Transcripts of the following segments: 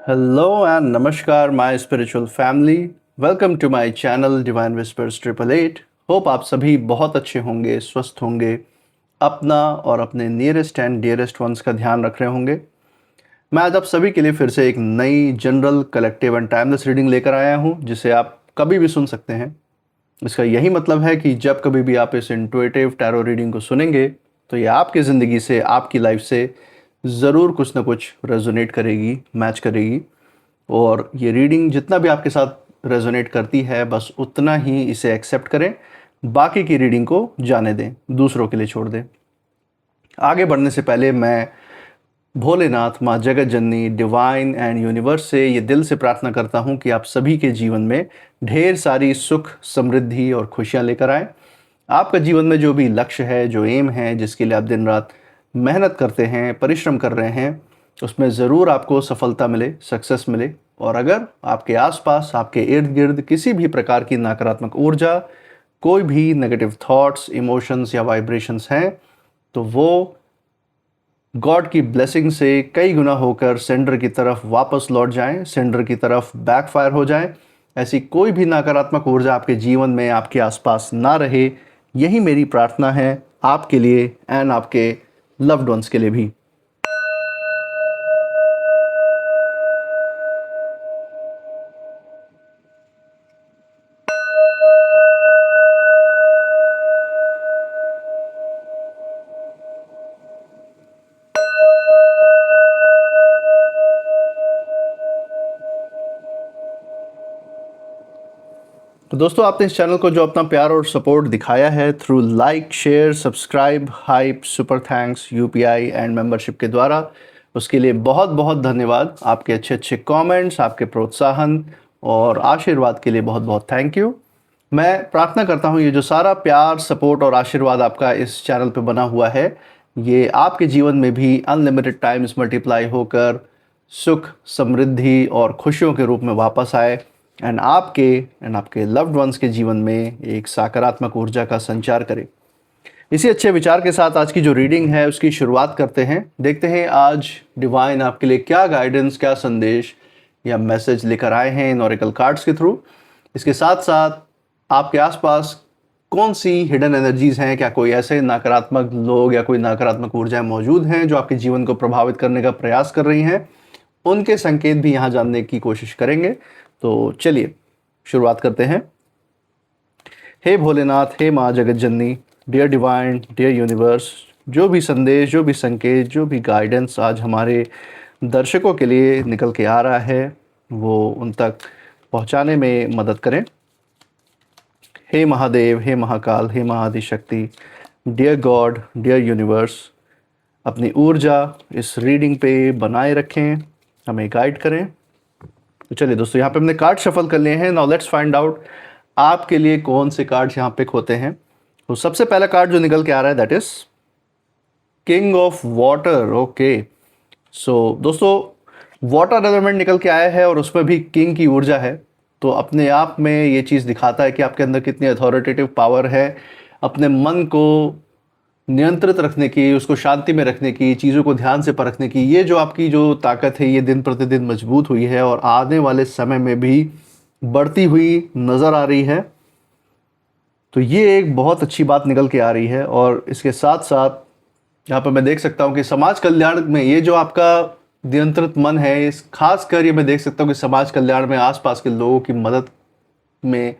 Hello and namaskar, my spiritual family. Welcome to my channel Divine Whispers 888. Hope आप सभी बहुत अच्छे होंगे, स्वस्थ होंगे, अपना और अपने नियरेस्ट एंड डियरेस्ट वंस का ध्यान रख रहे होंगे। मैं आज आप सभी के लिए फिर से एक नई general collective and timeless reading लेकर आया हूं, जिसे आप कभी भी सुन सकते हैं। इसका यही मतलब है कि जब कभी भी आप इस इंट्यूटिव टैरो रीडिंग को सुनेंगे तो ये आपकी ज़िंदगी से, आपकी लाइफ से ज़रूर कुछ ना कुछ रेजोनेट करेगी, मैच करेगी। और ये रीडिंग जितना भी आपके साथ रेजोनेट करती है, बस उतना ही इसे एक्सेप्ट करें, बाकी की रीडिंग को जाने दें, दूसरों के लिए छोड़ दें। आगे बढ़ने से पहले मैं भोलेनाथ, माँ जगत जननी, डिवाइन एंड यूनिवर्स से ये दिल से प्रार्थना करता हूँ कि आप सभी के जीवन में ढेर सारी सुख, समृद्धि और खुशियाँ लेकर आएँ। आपका जीवन में जो भी लक्ष्य है, जो एम है, जिसके लिए आप दिन रात मेहनत करते हैं, परिश्रम कर रहे हैं, उसमें ज़रूर आपको सफलता मिले, सक्सेस मिले। और अगर आपके आसपास, आपके इर्द गिर्द किसी भी प्रकार की नकारात्मक ऊर्जा, कोई भी नेगेटिव थॉट्स, इमोशंस या वाइब्रेशंस हैं, तो वो गॉड की ब्लेसिंग से कई गुना होकर सेंडर की तरफ वापस लौट जाएं, सेंडर की तरफ बैकफायर हो जाएं। ऐसी कोई भी नकारात्मक ऊर्जा आपके जीवन में, आपके आसपास ना रहे, यही मेरी प्रार्थना है आपके लिए एंड आपके लव्ड वंस के लिए भी। तो दोस्तों, आपने इस चैनल को जो अपना प्यार और सपोर्ट दिखाया है through like, share, subscribe, hype, super thanks, UPI and membership के द्वारा, उसके लिए बहुत बहुत धन्यवाद। आपके अच्छे अच्छे कमेंट्स, आपके प्रोत्साहन और आशीर्वाद के लिए बहुत बहुत थैंक यू। मैं प्रार्थना करता हूँ ये जो सारा प्यार, सपोर्ट और आशीर्वाद आपका इस चैनल पे बना हुआ है, ये आपके जीवन में भी अनलिमिटेड टाइम्स मल्टीप्लाई होकर सुख, समृद्धि और खुशियों के रूप में वापस आए एंड आपके लव्ड वंस के जीवन में एक सकारात्मक ऊर्जा का संचार करे। इसी अच्छे विचार के साथ आज की जो रीडिंग है उसकी शुरुआत करते हैं। देखते हैं आज डिवाइन आपके लिए क्या गाइडेंस, क्या संदेश या मैसेज लेकर आए हैं इन ऑरेकल कार्ड्स के थ्रू। इसके साथ साथ आपके आसपास कौन सी हिडन एनर्जीज हैं, क्या कोई ऐसे नकारात्मक लोग या कोई नकारात्मक ऊर्जाएं मौजूद हैं जो आपके जीवन को प्रभावित करने का प्रयास कर रही हैं, उनके संकेत भी यहाँ जानने की कोशिश करेंगे। तो चलिए शुरुआत करते हैं। हे भोलेनाथ, हे माँ जगत जननी, डियर डिवाइन, डियर यूनिवर्स, जो भी संदेश, जो भी संकेत, जो भी गाइडेंस आज हमारे दर्शकों के लिए निकल के आ रहा है, वो उन तक पहुंचाने में मदद करें। हे महादेव, हे महाकाल, हे महाआदिशक्ति, डियर गॉड, डियर यूनिवर्स, अपनी ऊर्जा इस रीडिंग पे बनाए रखें, हमें गाइड करें। तो चलिए दोस्तों, यहाँ पे हमने कार्ड शफल कर लिए हैं। नाउ लेट्स फाइंड आउट आपके लिए कौन से कार्ड्स यहाँ पिक होते हैं। तो सबसे पहला कार्ड जो निकल के आ रहा है that is king of water. Okay, so दोस्तों, वाटर एलिमेंट निकल के आया है और उसमें भी किंग की ऊर्जा है। तो अपने आप में ये चीज़ दिखाता है कि आपके अंदर कितनी अथॉरिटेटिव पावर है अपने मन को नियंत्रित रखने की, उसको शांति में रखने की, चीज़ों को ध्यान से परखने की। ये जो आपकी जो ताकत है, ये दिन प्रतिदिन मजबूत हुई है और आने वाले समय में भी बढ़ती हुई नज़र आ रही है। तो ये एक बहुत अच्छी बात निकल के आ रही है। और इसके साथ साथ यहाँ पर मैं देख सकता हूँ कि समाज कल्याण में ये जो आपका नियंत्रित मन है, इस खास कर ये मैं देख सकता हूँ कि समाज कल्याण में, आसपास के लोगों की मदद में,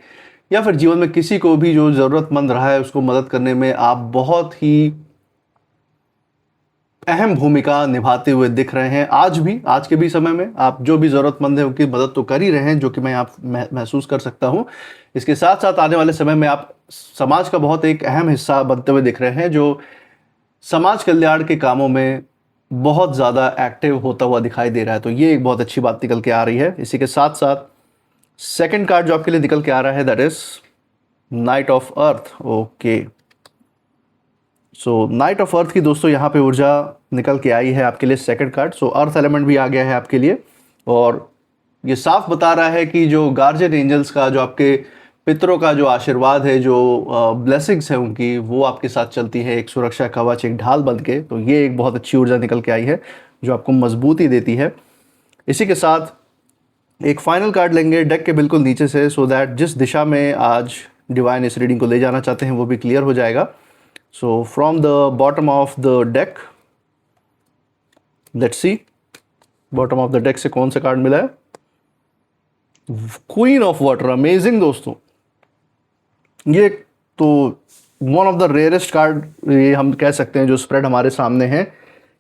या फिर जीवन में किसी को भी जो ज़रूरतमंद रहा है उसको मदद करने में आप बहुत ही अहम भूमिका निभाते हुए दिख रहे हैं। आज भी, आज के भी समय में आप जो भी ज़रूरतमंद है उनकी मदद तो कर ही रहे हैं, जो कि मैं आप महसूस कर सकता हूं। इसके साथ साथ आने वाले समय में आप समाज का बहुत एक अहम हिस्सा बनते हुए दिख रहे हैं, जो समाज कल्याण के कामों में बहुत ज़्यादा एक्टिव होता हुआ दिखाई दे रहा है। तो ये एक बहुत अच्छी बात निकल के आ रही है। इसी के साथ साथ सेकंड कार्ड जो आपके लिए निकल के आ रहा है that is night of earth. Okay, so night of earth की दोस्तों यहाँ पे ऊर्जा निकल के आई है आपके लिए, सेकंड कार्ड। सो अर्थ एलिमेंट भी आ गया है आपके लिए और ये साफ बता रहा है कि जो गार्जियन एंजल्स का, जो आपके पितरों का जो आशीर्वाद है, जो ब्लेसिंग्स है उनकी, वो आपके साथ चलती है एक सुरक्षा कवच, एक ढाल बन के। तो ये एक बहुत अच्छी ऊर्जा निकल के आई है जो आपको मजबूती देती है। इसी के साथ एक फाइनल कार्ड लेंगे डेक के बिल्कुल नीचे से, सो दैट जिस दिशा में आज डिवाइन इस रीडिंग को ले जाना चाहते हैं वो भी क्लियर हो जाएगा। So from the bottom of the deck, let's see bottom of the deck से कौन सा कार्ड मिला है। क्वीन ऑफ वाटर, अमेजिंग दोस्तों। ये तो one of the rarest card ये हम कह सकते हैं जो स्प्रेड हमारे सामने है।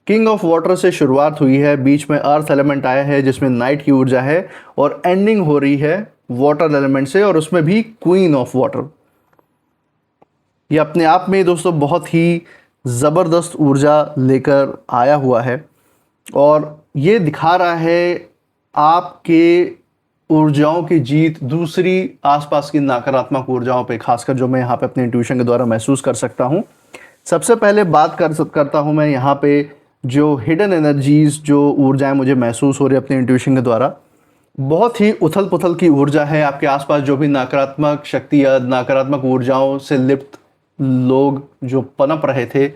किंग ऑफ वाटर से शुरुआत हुई है, बीच में अर्थ एलिमेंट आया है जिसमें नाइट की ऊर्जा है, और एंडिंग हो रही है वाटर एलिमेंट से, और उसमें भी क्वीन ऑफ वाटर। ये अपने आप में दोस्तों बहुत ही ज़बरदस्त ऊर्जा लेकर आया हुआ है, और ये दिखा रहा है आपके ऊर्जाओं की जीत दूसरी आसपास की नकारात्मक ऊर्जाओं पे, खासकर जो मैं यहाँ पे अपने इंट्यूशन के द्वारा महसूस कर सकता हूँ। सबसे पहले बात करता हूँ मैं यहाँ पे जो हिडन एनर्जीज़, जो ऊर्जाएं मुझे महसूस हो रही है अपने इंट्यूशन के द्वारा, बहुत ही उथल पुथल की ऊर्जा है। आपके आसपास जो भी नकारात्मक शक्ति या नकारात्मक ऊर्जाओं से लिप्त लोग जो पनप रहे थे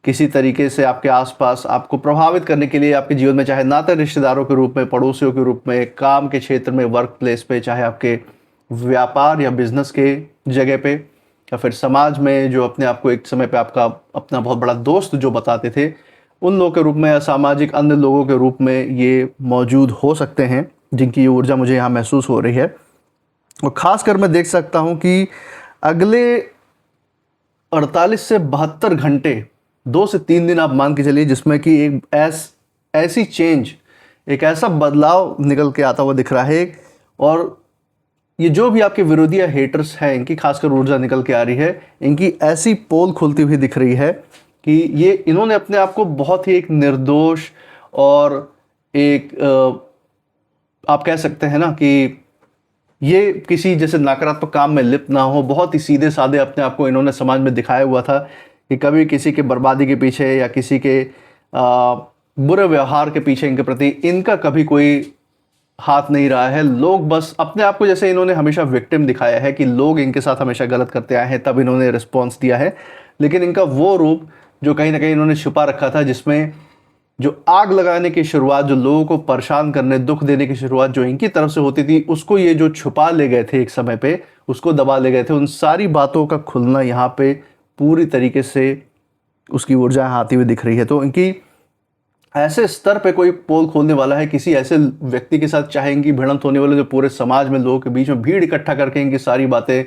किसी तरीके से आपके आसपास आपको प्रभावित करने के लिए, आपके जीवन में, चाहे नाते रिश्तेदारों के रूप में, पड़ोसियों के रूप में, काम के क्षेत्र में, वर्क प्लेस पे, चाहे आपके व्यापार या बिजनेस के जगह पे, या फिर समाज में जो अपने आप को एक समय पे आपका अपना बहुत बड़ा दोस्त जो बताते थे, उन लोगों के रूप में या सामाजिक अन्य लोगों के रूप में ये मौजूद हो सकते हैं, जिनकी ये ऊर्जा मुझे यहाँ महसूस हो रही है। और ख़ासकर मैं देख सकता हूँ कि अगले 48 से 72 घंटे, 2 से 3 दिन आप मान के चलिए, जिसमें कि एक ऐसी चेंज, एक ऐसा बदलाव निकल के आता हुआ दिख रहा है। और ये जो भी आपके विरोधी या हेटर्स हैं, इनकी खासकर ऊर्जा निकल के आ रही है, इनकी ऐसी पोल खुलती हुई दिख रही है कि ये इन्होंने अपने आप को बहुत ही एक निर्दोष और एक आप कह सकते हैं ना कि ये किसी जैसे नकारात्मक काम में लिप्त ना हो, बहुत ही सीधे साधे अपने आप को इन्होंने समाज में दिखाया हुआ था कि कभी किसी के बर्बादी के पीछे या किसी के बुरे व्यवहार के पीछे इनके प्रति इनका कभी कोई हाथ नहीं रहा है। लोग बस अपने आप को जैसे इन्होंने हमेशा विक्टिम दिखाया है कि लोग इनके साथ हमेशा गलत करते आए हैं, तब इन्होंने रिस्पॉन्स दिया है। लेकिन इनका वो रूप जो कहीं ना कहीं इन्होंने छुपा रखा था, जिसमें जो आग लगाने की शुरुआत, जो लोगों को परेशान करने, दुख देने की शुरुआत जो इनकी तरफ से होती थी, उसको ये जो छुपा ले गए थे एक समय पे, उसको दबा ले गए थे, उन सारी बातों का खुलना यहाँ पे पूरी तरीके से उसकी ऊर्जा आती हुई दिख रही है। तो इनकी ऐसे स्तर पे कोई पोल खोलने वाला है, किसी ऐसे व्यक्ति के साथ चाहे इनकी भिड़ंत होने वाले, जो पूरे समाज में लोगों के बीच में भीड़ इकट्ठा करके इनकी सारी बातें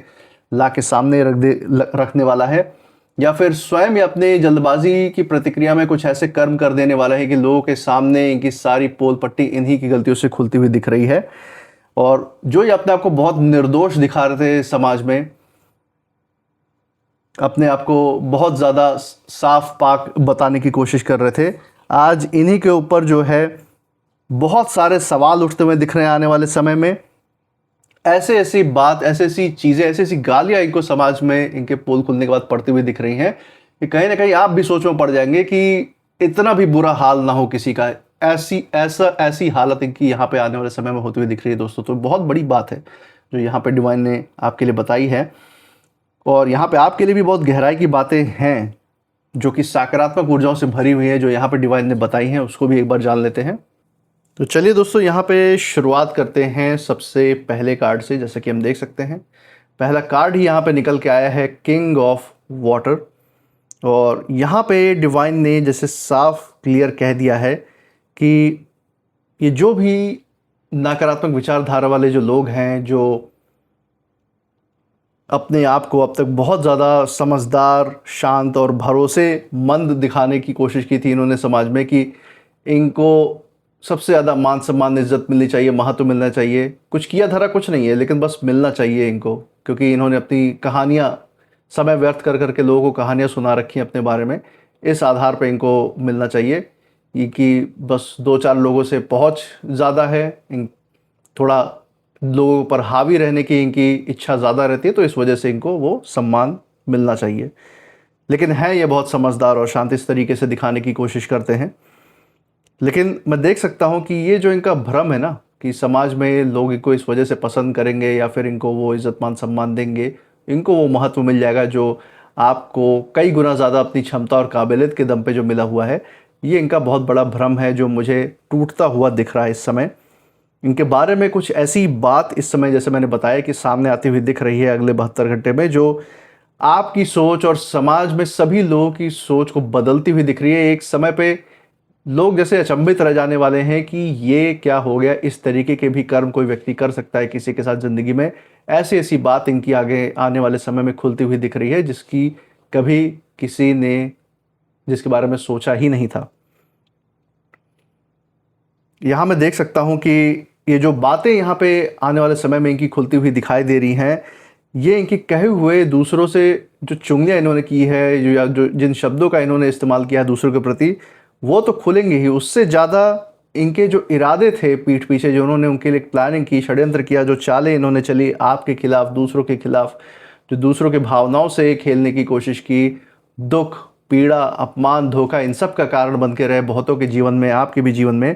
ला के सामने रखने वाला है, या फिर स्वयं या अपने जल्दबाजी की प्रतिक्रिया में कुछ ऐसे कर्म कर देने वाला है कि लोगों के सामने इनकी सारी पोल पट्टी इन्हीं की गलतियों से खुलती हुई दिख रही है। और जो ये अपने आप को बहुत निर्दोष दिखा रहे थे समाज में, अपने आप को बहुत ज़्यादा साफ पाक बताने की कोशिश कर रहे थे, आज इन्हीं के ऊपर जो है बहुत सारे सवाल उठते हुए दिख रहे हैं। आने वाले समय में ऐसे ऐसी बात, ऐसी ऐसी चीज़ें, ऐसी ऐसी गालियाँ इनको समाज में इनके पोल खुलने के बाद पड़ती हुई दिख रही हैं कि कहीं ना कहीं आप भी सोच में पड़ जाएंगे कि इतना भी बुरा हाल ना हो किसी का। ऐसी हालत इनकी यहाँ पे आने वाले समय में होती हुई दिख रही है दोस्तों। तो बहुत बड़ी बात है जो यहाँ पे डिवाइन ने आपके लिए बताई है, और यहाँ पे आपके लिए भी बहुत गहराई की बातें हैं जो कि सकारात्मक ऊर्जाओं से भरी हुई है, जो यहाँ पे डिवाइन ने बताई हैं, उसको भी एक बार जान लेते हैं। तो चलिए दोस्तों, यहाँ पे शुरुआत करते हैं सबसे पहले कार्ड से। जैसे कि हम देख सकते हैं, पहला कार्ड ही यहाँ पे निकल के आया है, किंग ऑफ वाटर। और यहाँ पे डिवाइन ने जैसे साफ क्लियर कह दिया है कि ये जो भी नकारात्मक विचारधारा वाले जो लोग हैं, जो अपने आप को अब तक बहुत ज़्यादा समझदार, शांत और भरोसेमंद दिखाने की कोशिश की थी इन्होंने समाज में, कि इनको सबसे ज़्यादा मान सम्मान, इज्जत मिलनी चाहिए, महत्व मिलना चाहिए। कुछ किया धरा कुछ नहीं है, लेकिन बस मिलना चाहिए इनको, क्योंकि इन्होंने अपनी कहानियाँ, समय व्यर्थ कर करके लोगों को कहानियाँ सुना रखी हैं अपने बारे में। इस आधार पर इनको मिलना चाहिए। ये कि बस 2-4 लोगों से पहुँच ज़्यादा है, थोड़ा लोगों पर हावी रहने की इनकी इच्छा ज़्यादा रहती है, तो इस वजह से इनको वो सम्मान मिलना चाहिए। लेकिन हैं ये बहुत समझदार और शांत, इस तरीके से दिखाने की कोशिश करते हैं। लेकिन मैं देख सकता हूँ कि ये जो इनका भ्रम है ना, कि समाज में लोग इनको इस वजह से पसंद करेंगे या फिर इनको वो इज़्ज़त मान सम्मान देंगे, इनको वो महत्व मिल जाएगा जो आपको कई गुना ज़्यादा अपनी क्षमता और काबिलियत के दम पे जो मिला हुआ है, ये इनका बहुत बड़ा भ्रम है जो मुझे टूटता हुआ दिख रहा है इस समय। इनके बारे में कुछ ऐसी बात इस समय जैसे मैंने बताया कि सामने आती हुई दिख रही है अगले 72 घंटे में, जो आपकी सोच और समाज में सभी लोगों की सोच को बदलती हुई दिख रही है। एक समय पे लोग जैसे अचंभित रह जाने वाले हैं कि ये क्या हो गया, इस तरीके के भी कर्म कोई व्यक्ति कर सकता है किसी के साथ ज़िंदगी में। ऐसी ऐसी बात इनकी आगे आने वाले समय में खुलती हुई दिख रही है जिसकी कभी किसी ने जिसके बारे में सोचा ही नहीं था। यहाँ मैं देख सकता हूँ कि ये जो बातें यहाँ पे आने वाले समय में इनकी खुलती हुई दिखाई दे रही हैं, ये इनके कहे हुए दूसरों से जो चुगलियाँ इन्होंने की है, जो या जो जिन शब्दों का इन्होंने इस्तेमाल किया है दूसरों के प्रति, वो तो खुलेंगे ही। उससे ज़्यादा इनके जो इरादे थे पीठ पीछे, जो उन्होंने उनके लिए प्लानिंग की, षड्यंत्र किया, जो चालें इन्होंने चली आपके खिलाफ, दूसरों के खिलाफ, जो दूसरों के भावनाओं से खेलने की कोशिश की, दुख, पीड़ा, अपमान, धोखा, इन सब का कारण बन के रहे बहुतों के जीवन में, आपके भी जीवन में।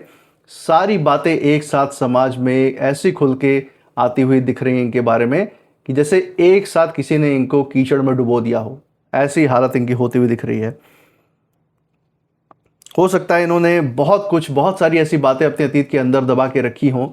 सारी बातें एक साथ समाज में ऐसी खुल के आती हुई दिख रही हैं इनके बारे में कि जैसे एक साथ किसी ने इनको कीचड़ में डुबो दिया हो, ऐसी हालत इनकी होती हुई दिख रही है। हो सकता है इन्होंने बहुत सारी ऐसी बातें अपने अतीत के अंदर दबा के रखी हों।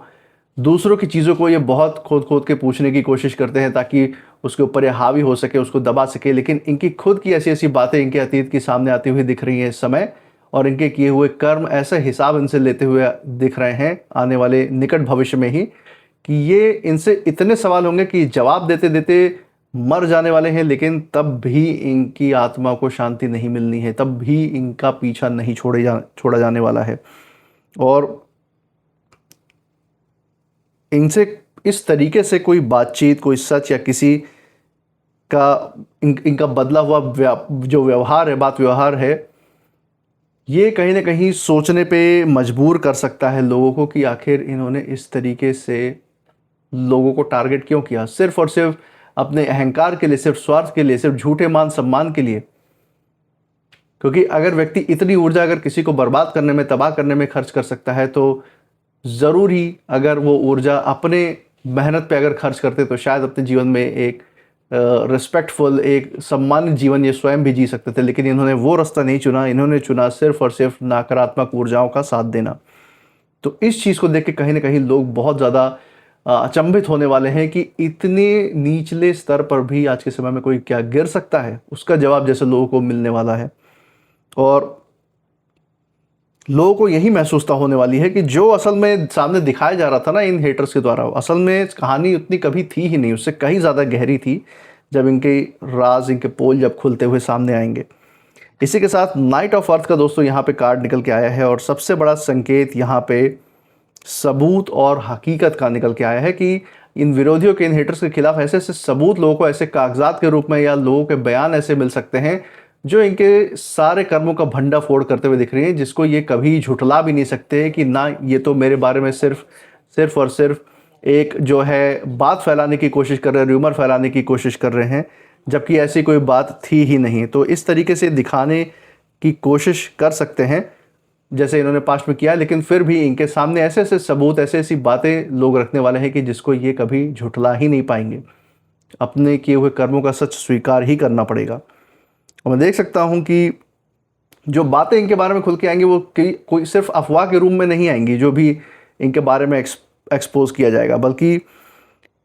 दूसरों की चीज़ों को ये बहुत खोद खोद के पूछने की कोशिश करते हैं ताकि उसके ऊपर ये हावी हो सके, उसको दबा सके, लेकिन इनकी खुद की ऐसी ऐसी बातें इनके अतीत की सामने आती हुई दिख रही हैं इस समय, और इनके किए हुए कर्म ऐसा हिसाब इनसे लेते हुए दिख रहे हैं आने वाले निकट भविष्य में ही, कि ये इनसे इतने सवाल होंगे कि जवाब देते देते मर जाने वाले हैं, लेकिन तब भी इनकी आत्मा को शांति नहीं मिलनी है, तब भी इनका पीछा नहीं छोड़ा जाने वाला है। और इनसे इस तरीके से कोई बातचीत, कोई सच या किसी का इनका बदला हुआ जो व्यवहार है, बात व्यवहार है, ये कहीं ना कहीं सोचने पे मजबूर कर सकता है लोगों को कि आखिर इन्होंने इस तरीके से लोगों को टारगेट क्यों किया, सिर्फ और सिर्फ अपने अहंकार के लिए, सिर्फ स्वार्थ के लिए, सिर्फ झूठे मान सम्मान के लिए। क्योंकि अगर व्यक्ति इतनी ऊर्जा अगर किसी को बर्बाद करने में, तबाह करने में खर्च कर सकता है, तो ज़रूर ही अगर वो ऊर्जा अपने मेहनत पे अगर खर्च करते तो शायद अपने जीवन में एक रिस्पेक्टफुल, एक सम्मानित जीवन ये स्वयं भी जी सकते थे। लेकिन इन्होंने वो रास्ता नहीं चुना, इन्होंने चुना सिर्फ और सिर्फ नकारात्मक ऊर्जाओं का साथ देना। तो इस चीज़ को देख के कहीं ना कहीं लोग बहुत ज़्यादा अचंभित होने वाले हैं कि इतने निचले स्तर पर भी आज के समय में कोई क्या गिर सकता है, उसका जवाब जैसे लोगों को मिलने वाला है। और लोगों को यही महसूसता होने वाली है कि जो असल में सामने दिखाया जा रहा था ना इन हेटर्स के द्वारा, असल में कहानी उतनी कभी थी ही नहीं, उससे कहीं ज़्यादा गहरी थी जब इनके राज, इनके पोल जब खुलते हुए सामने आएंगे। इसी के साथ नाइट ऑफ अर्थ का दोस्तों यहाँ पे कार्ड निकल के आया है, और सबसे बड़ा संकेत यहाँ पे सबूत और हकीकत का निकल के आया है कि इन विरोधियों के, इन हेटर्स के खिलाफ ऐसे ऐसे सबूत लोगों को ऐसे कागजात के रूप में या लोगों के बयान ऐसे मिल सकते हैं जो इनके सारे कर्मों का भंडा फोड़ करते हुए दिख रही हैं, जिसको ये कभी झुठला भी नहीं सकते कि ना ये तो मेरे बारे में सिर्फ और सिर्फ एक जो है बात फैलाने की कोशिश कर रहे हैं, र्यूमर फैलाने की कोशिश कर रहे हैं, जबकि ऐसी कोई बात थी ही नहीं। तो इस तरीके से दिखाने की कोशिश कर सकते हैं जैसे इन्होंने पास्ट में किया, लेकिन फिर भी इनके सामने ऐसे ऐसे सबूत, ऐसे ऐसी बातें लोग रखने वाले हैं कि जिसको ये कभी झुठला ही नहीं पाएंगे। अपने किए हुए कर्मों का सच स्वीकार ही करना पड़ेगा। और मैं देख सकता हूं कि जो बातें इनके बारे में खुल के आएंगी वो कोई सिर्फ अफवाह के रूप में नहीं आएंगी जो भी इनके बारे में एक्सपोज किया जाएगा, बल्कि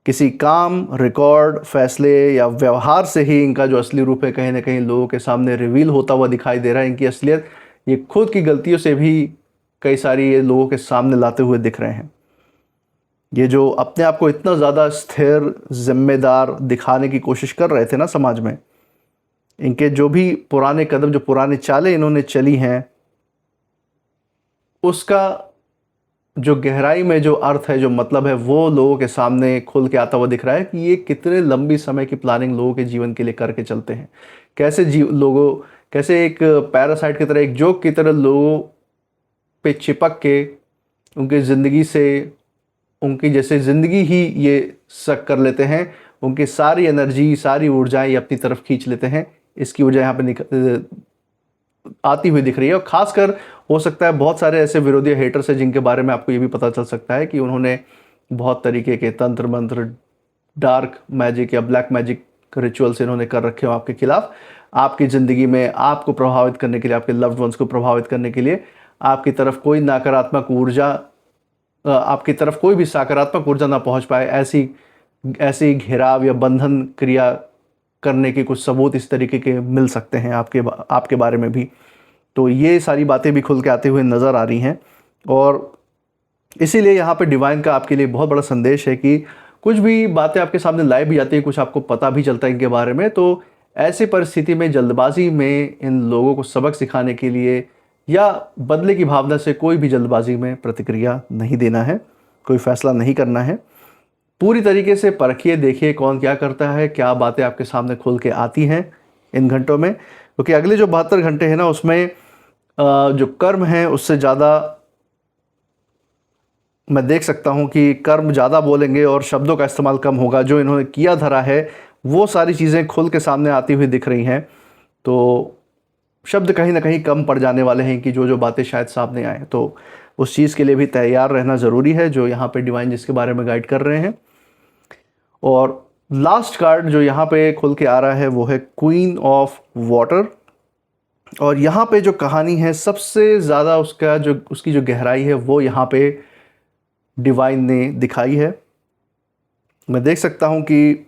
किसी काम, रिकॉर्ड, फैसले या व्यवहार से ही इनका जो असली रूप है कहीं ना कहीं लोगों के सामने रिवील होता हुआ दिखाई दे रहा है। इनकी असलियत ये खुद की गलतियों से भी कई सारी ये लोगों के सामने लाते हुए दिख रहे हैं। ये जो अपने आप को इतना ज़्यादा स्थिर, जिम्मेदार दिखाने की कोशिश कर रहे थे ना समाज में, इनके जो भी पुराने कदम, जो पुराने चालें इन्होंने चली हैं, उसका जो गहराई में जो अर्थ है, जो मतलब है, वो लोगों के सामने खुल के आता हुआ दिख रहा है कि ये कितने लंबी समय की प्लानिंग लोगों के जीवन के लिए करके चलते हैं। कैसे एक पैरासाइट की तरह, एक जोक की तरह लोगों पे चिपक के उनकी ज़िंदगी से, उनकी जैसे ज़िंदगी ही ये सक कर लेते हैं, उनकी सारी एनर्जी, सारी ऊर्जाएं ये अपनी तरफ खींच लेते हैं। इसकी ऊर्जा यहाँ पे आती हुई दिख रही है। और खासकर हो सकता है बहुत सारे ऐसे विरोधी हेटर्स हैं जिनके बारे में आपको ये भी पता चल सकता है कि उन्होंने बहुत तरीके के तंत्र मंत्र, डार्क मैजिक या ब्लैक मैजिक रिचुअल्स इन्होंने कर रखे हो आपके खिलाफ, आपकी ज़िंदगी में आपको प्रभावित करने के लिए, आपके लव्ड वंस को प्रभावित करने के लिए, आपकी तरफ कोई नकारात्मक ऊर्जा, आपकी तरफ कोई भी सकारात्मक ऊर्जा ना पहुंच पाए, ऐसी ऐसी घेराव या बंधन क्रिया करने के कुछ सबूत इस तरीके के मिल सकते हैं आपके बारे में भी। तो ये सारी बातें भी खुल के आते हुए नज़र आ रही हैं, और इसीलिए यहाँ पे डिवाइन का आपके लिए बहुत बड़ा संदेश है कि कुछ भी बातें आपके सामने लाई भी जाती है, कुछ आपको पता भी चलता है इनके बारे में, तो ऐसी परिस्थिति में जल्दबाजी में इन लोगों को सबक सिखाने के लिए या बदले की भावना से कोई भी जल्दबाजी में प्रतिक्रिया नहीं देना है, कोई फैसला नहीं करना है। पूरी तरीके से परखिए, देखिए कौन क्या करता है, क्या बातें आपके सामने खुल के आती हैं इन घंटों में, क्योंकि अगले जो 72 घंटे हैं ना, उसमें जो कर्म है उससे ज़्यादा मैं देख सकता हूँ कि कर्म ज़्यादा बोलेंगे और शब्दों का इस्तेमाल कम होगा। जो इन्होंने किया धरा है वो सारी चीज़ें खुल के सामने आती हुई दिख रही हैं, तो शब्द कहीं ना कहीं कम पड़ जाने वाले हैं कि जो जो बातें शायद सामने आए, तो उस चीज़ के लिए भी तैयार रहना ज़रूरी है, जो यहाँ पे डिवाइन जिसके बारे में गाइड कर रहे हैं। और लास्ट कार्ड जो यहाँ पे खुल के आ रहा है वो है क्वीन ऑफ वाटर, और यहाँ पे जो कहानी है सबसे ज़्यादा उसकी जो गहराई है वो यहाँ पे डिवाइन ने दिखाई है। मैं देख सकता हूँ कि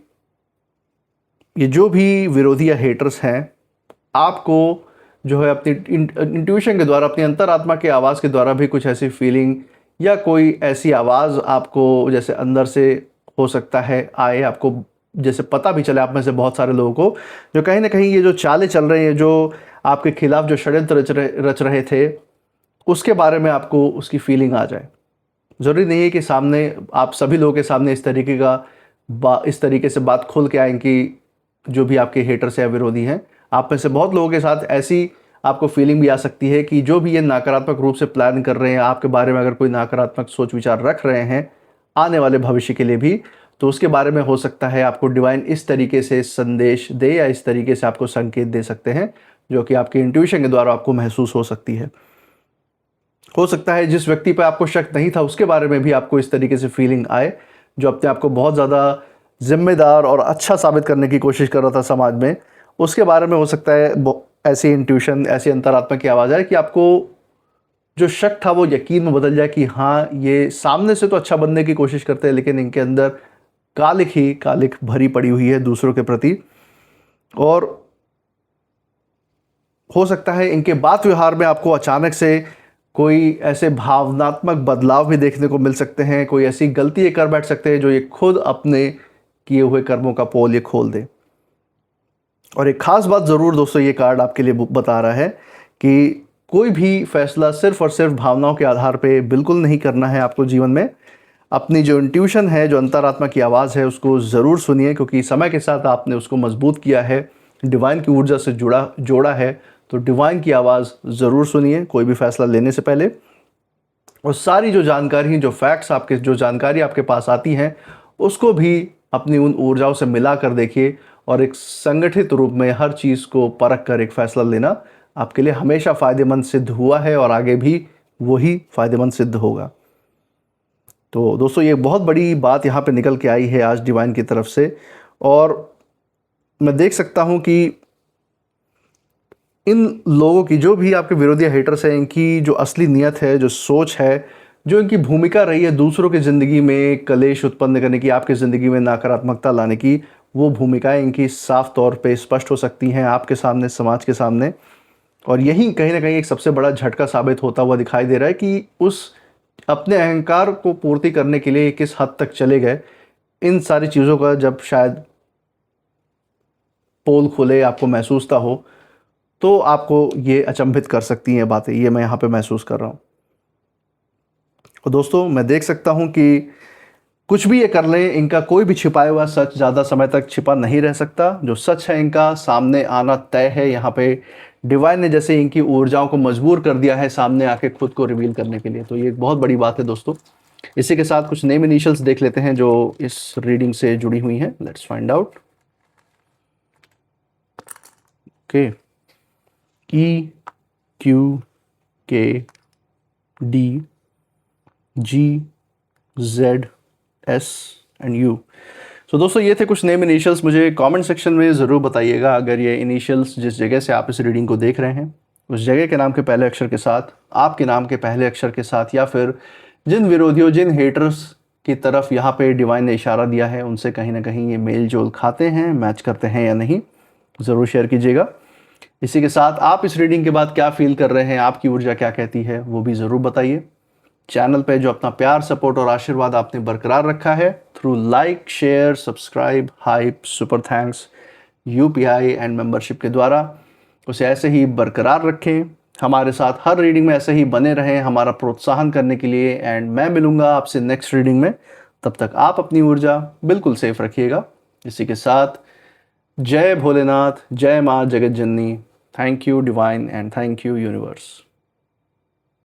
ये जो भी विरोधी या हेटर्स हैं, आपको जो है अपनी इंट्यूशन के द्वारा, अपनी अंतरात्मा के आवाज़ के द्वारा भी कुछ ऐसी फीलिंग या कोई ऐसी आवाज़ आपको जैसे अंदर से हो सकता है आए, आपको जैसे पता भी चले आप में से बहुत सारे लोगों को, जो कहीं ना कहीं ये जो चालें चल रही हैं, जो आपके खिलाफ जो षड्यंत्र रच रहे थे, उसके बारे में आपको उसकी फीलिंग आ जाए। ज़रूरी नहीं है कि सामने आप सभी लोगों के सामने इस तरीके से बात खुल के आए कि जो भी आपके हेटर्स या विरोधी हैं, आप में से बहुत लोगों के साथ ऐसी आपको फीलिंग भी आ सकती है कि जो भी ये नकारात्मक रूप से प्लान कर रहे हैं आपके बारे में, अगर कोई नकारात्मक सोच विचार रख रहे हैं आने वाले भविष्य के लिए भी, तो उसके बारे में हो सकता है आपको डिवाइन इस तरीके से संदेश दे या इस तरीके से आपको संकेत दे सकते हैं, जो कि आपके इंट्यूशन के द्वारा आपको महसूस हो सकती है। हो सकता है जिस व्यक्ति पर आपको शक नहीं था उसके बारे में भी आपको इस तरीके से फीलिंग आए, जो अपने आप को बहुत ज़्यादा जिम्मेदार और अच्छा साबित करने की कोशिश कर रहा था समाज में, उसके बारे में हो सकता है ऐसी इंट्यूशन, ऐसी अंतरात्मा की आवाज़ आए कि आपको जो शक था वो यकीन में बदल जाए कि हाँ, ये सामने से तो अच्छा बनने की कोशिश करते हैं लेकिन इनके अंदर कालिक ही कालिक भरी पड़ी हुई है दूसरों के प्रति। और हो सकता है इनके बात व्यवहार में आपको अचानक से कोई ऐसे भावनात्मक बदलाव भी देखने को मिल सकते हैं, कोई ऐसी गलती ये कर बैठ सकते हैं जो ये खुद अपने किए हुए कर्मों का पोल ये खोल दे। और एक खास बात ज़रूर दोस्तों ये कार्ड आपके लिए बता रहा है कि कोई भी फैसला सिर्फ और सिर्फ भावनाओं के आधार पे बिल्कुल नहीं करना है आपको जीवन में। अपनी जो इंट्यूशन है, जो अंतरात्मा की आवाज़ है, उसको ज़रूर सुनिए, क्योंकि समय के साथ आपने उसको मजबूत किया है, डिवाइन की ऊर्जा से जोड़ा है, तो डिवाइन की आवाज़ ज़रूर सुनिए कोई भी फैसला लेने से पहले। और सारी जो जानकारी, जो फैक्ट्स आपके, जो जानकारी आपके पास आती हैं, उसको भी अपनी उन ऊर्जाओं से मिला कर देखिए, और एक संगठित रूप में हर चीज़ को परख कर एक फ़ैसला लेना आपके लिए हमेशा फ़ायदेमंद सिद्ध हुआ है और आगे भी वही फ़ायदेमंद सिद्ध होगा। तो दोस्तों ये बहुत बड़ी बात यहाँ पे निकल के आई है आज डिवाइन की तरफ से, और मैं देख सकता हूँ कि इन लोगों की, जो भी आपके विरोधी हेटर्स हैं, इनकी जो असली नीयत है, जो सोच है, जो इनकी भूमिका रही है दूसरों की ज़िंदगी में कलेश उत्पन्न करने की, आपकी ज़िंदगी में नकारात्मकता लाने की, वो भूमिकाएं इनकी साफ तौर पे स्पष्ट हो सकती हैं आपके सामने, समाज के सामने। और यही कहीं ना कहीं एक सबसे बड़ा झटका साबित होता हुआ दिखाई दे रहा है कि उस अपने अहंकार को पूर्ति करने के लिए किस हद तक चले गए। इन सारी चीज़ों का जब शायद पोल खुले, आपको महसूस था हो, तो आपको ये अचंभित कर सकती हैं बातें, ये मैं यहाँ पे महसूस कर रहा हूँ। और दोस्तों मैं देख सकता हूँ कि कुछ भी ये कर लें, इनका कोई भी छिपाया हुआ सच ज़्यादा समय तक छिपा नहीं रह सकता। जो सच है इनका सामने आना तय है। यहाँ पे डिवाइन ने जैसे इनकी ऊर्जाओं को मजबूर कर दिया है सामने आके खुद को रिवील करने के लिए, तो ये एक बहुत बड़ी बात है दोस्तों। इसी के साथ कुछ नेम इनिशियल्स देख लेते हैं जो इस रीडिंग से जुड़ी हुई हैं। Let's find out. Okay, E, Q, K, D, G, Z, S and U। सो दोस्तों ये थे कुछ नेम इनिशियल्स। मुझे कमेंट सेक्शन में ज़रूर बताइएगा अगर ये इनिशियल्स जिस जगह से आप इस रीडिंग को देख रहे हैं उस जगह के नाम के पहले अक्षर के साथ, आपके नाम के पहले अक्षर के साथ, या फिर जिन विरोधियों, जिन हेटर्स की तरफ यहाँ पे डिवाइन ने इशारा दिया है उनसे कहीं ना कहीं ये मेल जोल खाते हैं, मैच करते हैं या नहीं, ज़रूर शेयर कीजिएगा। इसी के साथ आप इस रीडिंग के बाद क्या फील कर रहे हैं, आपकी ऊर्जा क्या कहती है, वो भी ज़रूर बताइए। चैनल पे जो अपना प्यार, सपोर्ट और आशीर्वाद आपने बरकरार रखा है through like, share, subscribe, hype, super thanks, UPI and membership के द्वारा, उसे ऐसे ही बरकरार रखें। हमारे साथ हर रीडिंग में ऐसे ही बने रहें हमारा प्रोत्साहन करने के लिए। एंड मैं मिलूंगा आपसे नेक्स्ट रीडिंग में, तब तक आप अपनी ऊर्जा बिल्कुल सेफ रखिएगा। इसी के साथ जय भोलेनाथ, जय माँ जगत जननी, thank you divine and thank you universe.